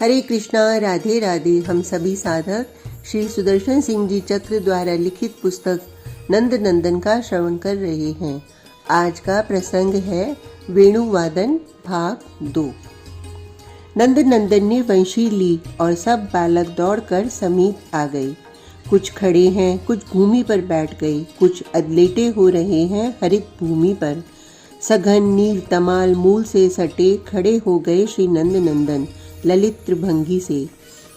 हरे कृष्णा, राधे राधे। हम सभी साधक श्री सुदर्शन सिंह जी चक्र द्वारा लिखित पुस्तक नंद नंदन का श्रवण कर रहे हैं। आज का प्रसंग है वेणुवादन भाग 2। नंद नंदन ने वंशी ली और सब बालक दौड़कर समीप आ गए। कुछ खड़े हैं, कुछ भूमि पर बैठ गए, कुछ अदलेटे हो रहे हैं हरित भूमि पर। सघन नील तमाल मूल से सटे खड़े हो गए श्री नंद नंदन ललित भंगी से।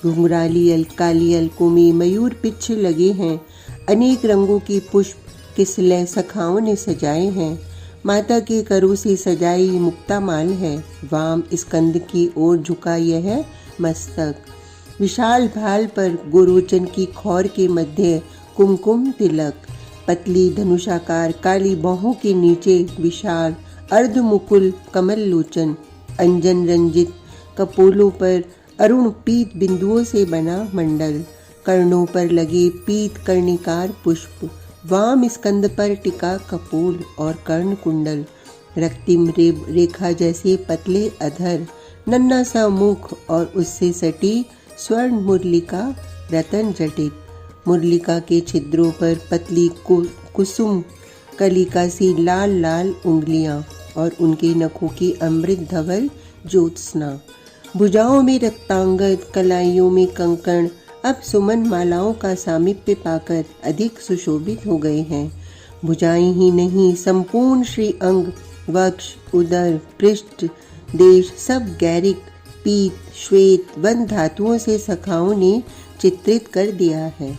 घुंघराली अलकाली अलकों में मयूर पिच्छ लगे हैं। अनेक रंगों के पुष्प किसलय सखाओं ने सजाए हैं। माता के करों से सजाई मुक्तामाल है। वाम स्कंद की ओर झुका यह मस्तक। विशाल भाल पर गोरोचन की खौर के मध्य कुमकुम तिलक। पतली धनुषाकार काली बाहों के नीचे विशाल अर्धमुकुल कमल लोचन। अंजन रंजित कपोलों पर अरुण पीत बिंदुओं से बना मंडल। कर्णों पर लगे पीत कर्णिकार पुष्प। वाम स्कंद पर टिका कपोल और कर्ण कुंडल। रक्तिम रेखा जैसे पतले अधर। नन्हा सा मुख और उससे सटी स्वर्ण मुरलिका रतन जटित। मुरलिका के छिद्रों पर पतली कुसुम कलिका सी लाल लाल उंगलियां और उनके नखों की अमृत धवल ज्योत्सना। भुजाओं में रक्तांगद, कलाइयों में कंकण अब सुमन मालाओं का सामीप्य पाकर अधिक सुशोभित हो गए हैं। भुजाएं ही नहीं, संपूर्ण श्री अंग, वक्ष, उदर, पृष्ठ, देश सब गैरिक, पीत, श्वेत, वन धातुओं से सखाओं ने चित्रित कर दिया है।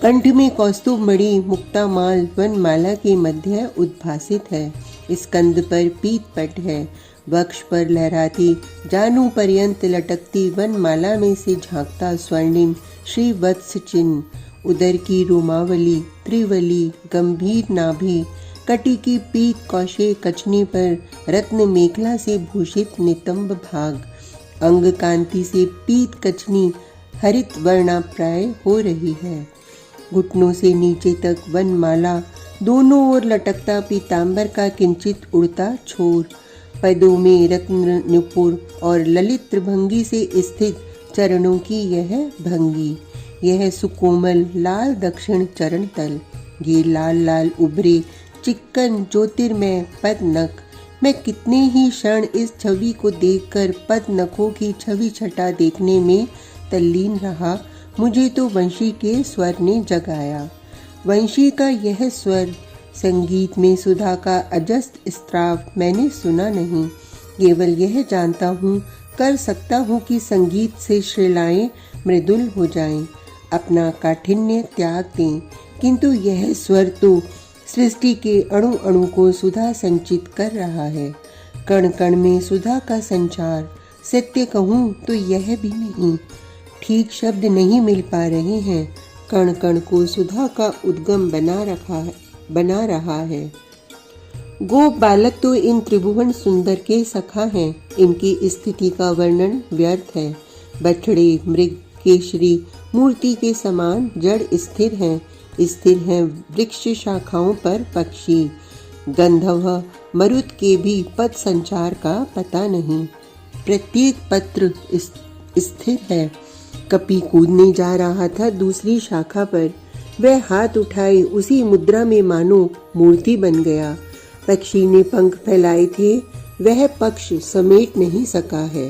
कंठ में कौस्तुभ मणि मुक्तामाल वनमाला के मध्य उद्भासित है। स्कंद पर पीत पट है। वक्ष पर लहराती जानू पर्यंत लटकती वनमाला में से झांकता स्वर्णिम श्री वत्स चिन्ह। उदर की रोमावली त्रिवली गंभीर नाभि, कटी की पीत कौशे कचनी पर रत्न मेखला से भूषित नितंब भाग। अंग कांति से पीत कचनी हरित वर्णाप्राय हो रही है। घुटनों से नीचे तक वनमाला, दोनों ओर लटकता पीतांबर का किंचित उड़ता छोर। पदों में रत्न नुपुर और ललित भंगी से स्थित चरणों की यह भंगी। यह सुकोमल लाल दक्षिण चरण तल। ये लाल लाल उभरे चिक्कन ज्योतिर्मय पद नख। मैं कितने ही क्षण इस छवि को देखकर पद नखों की छवि छटा देखने में तल्लीन रहा। मुझे तो वंशी के स्वर ने जगाया। वंशी का यह स्वर, संगीत में सुधा का अजस्त स्त्राव मैंने सुना नहीं। केवल यह जानता हूँ, कर सकता हूँ कि संगीत से श्रीलाएं मृदुल हो जाएं, अपना काठिन्य त्याग दें। किंतु यह स्वर तो सृष्टि के अणु अणु को सुधा संचित कर रहा है। कण कण में सुधा का संचार। सत्य कहूँ तो यह भी नहीं, ठीक शब्द नहीं मिल पा रहे हैं। कण कण को सुधा का उद्गम बना रहा है। गोप बालक तो इन त्रिभुवन सुंदर के सखा हैं। इनकी स्थिति का वर्णन व्यर्थ है। बछड़े मृग केशरी मूर्ति के समान जड़ स्थिर हैं वृक्ष शाखाओं पर पक्षी। गंधर्व मरुत के भी पद संचार का पता नहीं। प्रत्येक पत्र स्थिर है। कपि कूदने जा रहा था दूसरी शाखा पर। वह हाथ उठाए, उसी मुद्रा में मानो मूर्ति बन गया। पक्षी ने पंख फैलाए थे, वह पक्ष समेट नहीं सका है।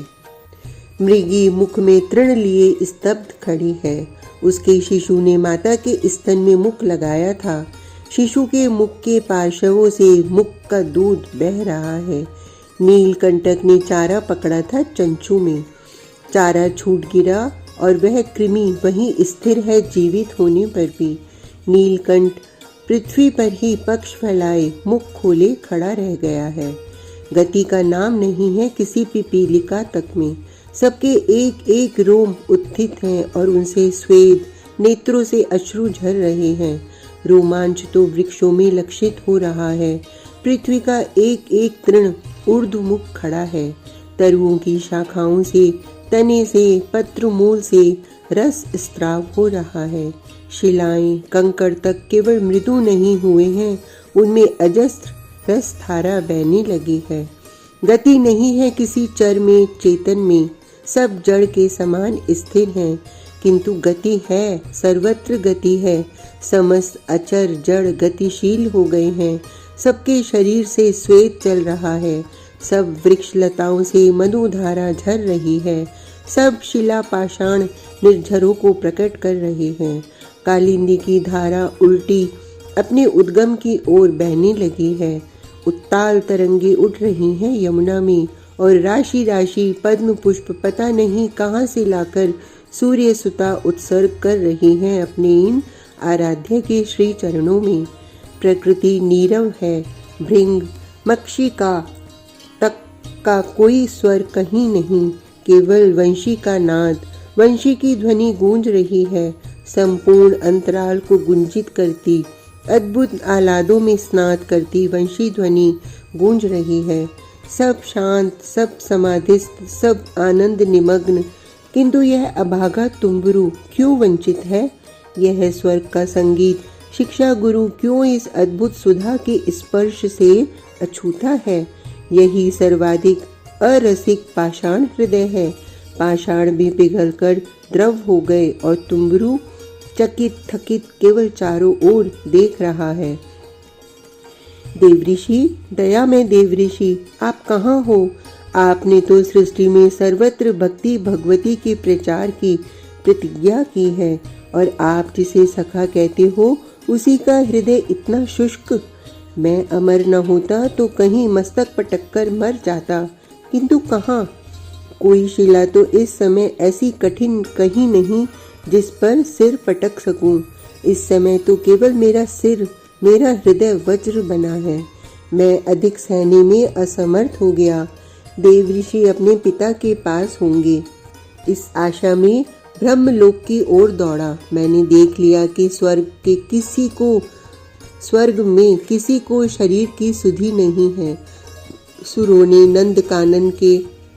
मृगी मुख में तृण लिए स्तब्ध खड़ी है। उसके शिशु ने माता के स्तन में मुख लगाया था। शिशु के मुख के पार्श्वों से मुख का दूध बह रहा है। नीलकंटक ने चारा पकड़ा था चंचू में। चारा छूट गिरा और वह कृमि वहीं स्थिर है जीवित होने पर भी। नीलकंठ पृथ्वी पर ही पक्ष फैलाए मुख खोले खड़ा रह गया है। गति का नाम नहीं है किसी पिपीलिका तक में। सबके एक एक रोम उत्थित हैं और उनसे स्वेद नेत्रों से अश्रु झर रहे हैं। रोमांच तो वृक्षों में लक्षित हो रहा है। पृथ्वी का एक एक तृण ऊर्ध्वमुख खड़ा है। तरुओं की शाखाओं से, तने से, पत्र मूल से रस स्त्राव हो रहा है। शिलाएं कंकड़ तक केवल मृदु नहीं हुए हैं, उनमें अजस्त्र रस धारा बहने लगी है। गति नहीं है किसी चर में, चेतन में। सब जड़ के समान स्थिर हैं, किंतु गति है, सर्वत्र गति है। समस्त अचर जड़ गतिशील हो गए हैं। सबके शरीर से श्वेत चल रहा है। सब वृक्ष लताओं से मधुधारा झर रही है। सब शिला पाषाण निर्झरों को प्रकट कर रहे हैं। कालिंदी की धारा उल्टी अपने उद्गम की ओर बहने लगी है। उत्ताल तरंगे उठ रही हैं यमुना में, और राशि राशि पद्म पुष्प पता नहीं कहाँ से लाकर सूर्य सुता उत्सर्ग कर रही हैं अपने इन आराध्य के श्री चरणों में। प्रकृति नीरव है। भृंग मक्षिका तक का कोई स्वर कहीं नहीं, केवल वंशी का नाद, वंशी की ध्वनि गूंज रही है, संपूर्ण अंतराल को गुंजित करती, अद्भुत आह्लादों में स्नात करती वंशी ध्वनि गूंज रही है। सब शांत, सब समाधिस्थ, सब आनंद निमग्न, किंतु यह अभागा तुम्बरू क्यों वंचित है? यह स्वर्ग का संगीत शिक्षा गुरु क्यों इस अद्भुत सुधा के स्पर्श से अछूता है? यही सर्वाधिक अरसिक पाषाण हृदय है। पाषाण भी पिघलकर द्रव हो गए और तुम्बरू चकित थकित केवल चारों ओर देख रहा है। देवऋषि, दया में देवऋषि, आप कहाँ हो? आपने तो सृष्टि में सर्वत्र भक्ति भगवती के प्रचार की प्रतिज्ञा की है, और आप जिसे सखा कहते हो उसी का हृदय इतना शुष्क। मैं अमर न होता तो कहीं मस्तक पटक कर मर जाता, किंतु कहाँ? कोई शिला तो इस समय ऐसी कठिन कहीं नहीं जिस पर सिर पटक सकूं। इस समय तो केवल मेरा सिर, मेरा हृदय वज्र बना है। मैं अधिक सहने में असमर्थ हो गया। देवऋषि अपने पिता के पास होंगे, इस आशा में ब्रह्मलोक की ओर दौड़ा। मैंने देख लिया कि स्वर्ग में किसी को शरीर की सुधि नहीं है। सुरों ने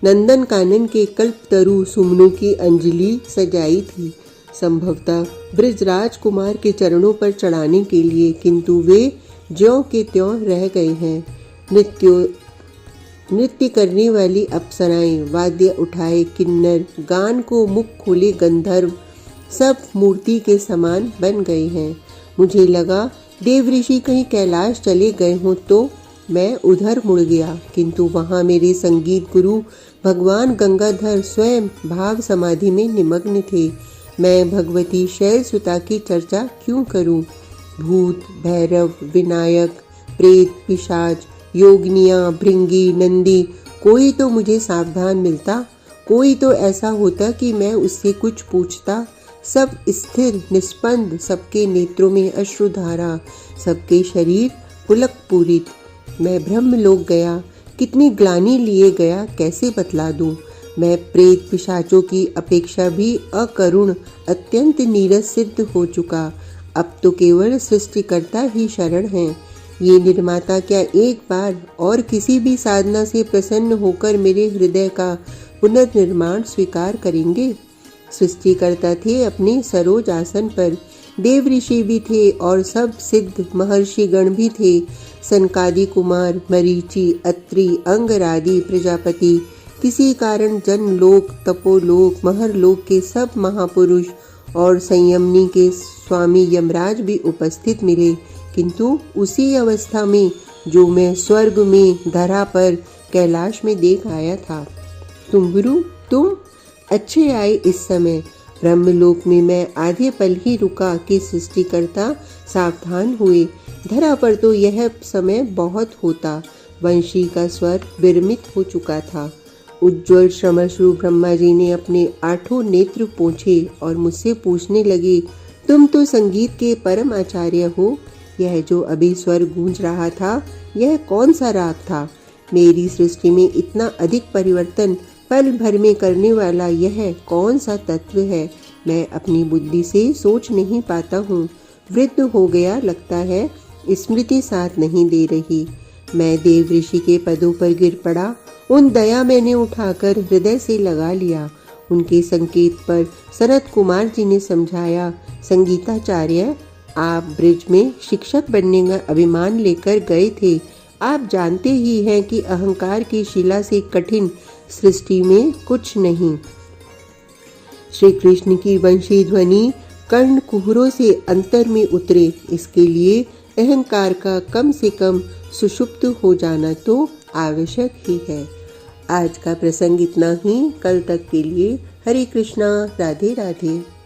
नंदन कानन के कल्पतरु सुमनों की अंजलि सजाई थी, संभवतः ब्रजराज कुमार के चरणों पर चढ़ाने के लिए, किंतु वे ज्यों के त्यों रह गए हैं। नृत्य करने वाली अप्सराएं, वाद्य उठाए किन्नर, गान को मुख खोले गंधर्व, सब मूर्ति के समान बन गए हैं। मुझे लगा देवऋषि कहीं कैलाश चले गए हों, तो मैं उधर मुड़ गया, किंतु वहां मेरे संगीत गुरु भगवान गंगाधर स्वयं भाव समाधि में निमग्न थे। मैं भगवती शैल सुता की चर्चा क्यों करूं? भूत, भैरव, विनायक, प्रेत, पिशाच, योगिनियां, भृंगी, नंदी, कोई तो मुझे सावधान मिलता, कोई तो ऐसा होता कि मैं उससे कुछ पूछता। सब स्थिर निस्पंद, सबके नेत्रों में अश्रुधारा, सबके शरीर पुलक पूरित। मैं ब्रह्मलोक गया, कितनी ग्लानि लिए गया, कैसे बतला दूं? मैं प्रेत पिशाचों की अपेक्षा भी अकरुण, अत्यंत नीरस सिद्ध हो चुका। अब तो केवल सृष्टिकर्ता ही शरण हैं। ये निर्माता क्या एक बार और किसी भी साधना से प्रसन्न होकर मेरे हृदय का पुनर्निर्माण स्वीकार करेंगे? सृष्टिकर्ता थे अपने सरोज आसन पर, देवऋषि भी थे और सब सिद्ध महर्षिगण भी थे। सनकादि कुमार, मरीचि, अत्रि, अंगरादि प्रजापति, किसी कारण जनलोक, तपोलोक, महरलोक के सब महापुरुष और संयमनी के स्वामी यमराज भी उपस्थित मिले, किंतु उसी अवस्था में जो मैं स्वर्ग में, धरा पर, कैलाश में देख आया था। तुम्बरू, तुम अच्छे आए इस समय। ब्रह्मलोक में मैं आधे पल ही रुका कि सृष्टिकर्ता सावधान हुए। धरा पर तो यह समय बहुत होता। वंशी का स्वर विरमित हो चुका था। उज्ज्वल श्रमश्रु ब्रह्मा जी ने अपने 8 नेत्र पोंछे और मुझसे पूछने लगे, तुम तो संगीत के परम आचार्य हो, यह जो अभी स्वर गूंज रहा था, यह कौन सा राग था? मेरी सृष्टि में इतना अधिक परिवर्तन पल भर में करने वाला यह कौन सा तत्व है? मैं अपनी बुद्धि से सोच नहीं पाता हूँ। वृद्ध हो गया लगता है, स्मृति साथ नहीं दे रही। मैं देव ऋषि के पदों पर गिर पड़ा। उन दया मैंने उठाकर हृदय से लगा लिया। उनके संकेत पर सनत कुमार जी ने समझाया, संगीताचार्य, आप ब्रिज में शिक्षक बनने का अभिमान लेकर गए थे। आप जानते ही हैं कि अहंकार की शिला से कठिन सृष्टि में कुछ नहीं। श्री कृष्ण की वंशी ध्वनि कर्ण कुहरों से अंतर में उतरे, इसके लिए अहंकार का कम से कम सुषुप्त हो जाना तो आवश्यक ही है। आज का प्रसंग इतना ही। कल तक के लिए हरे कृष्णा, राधे राधे।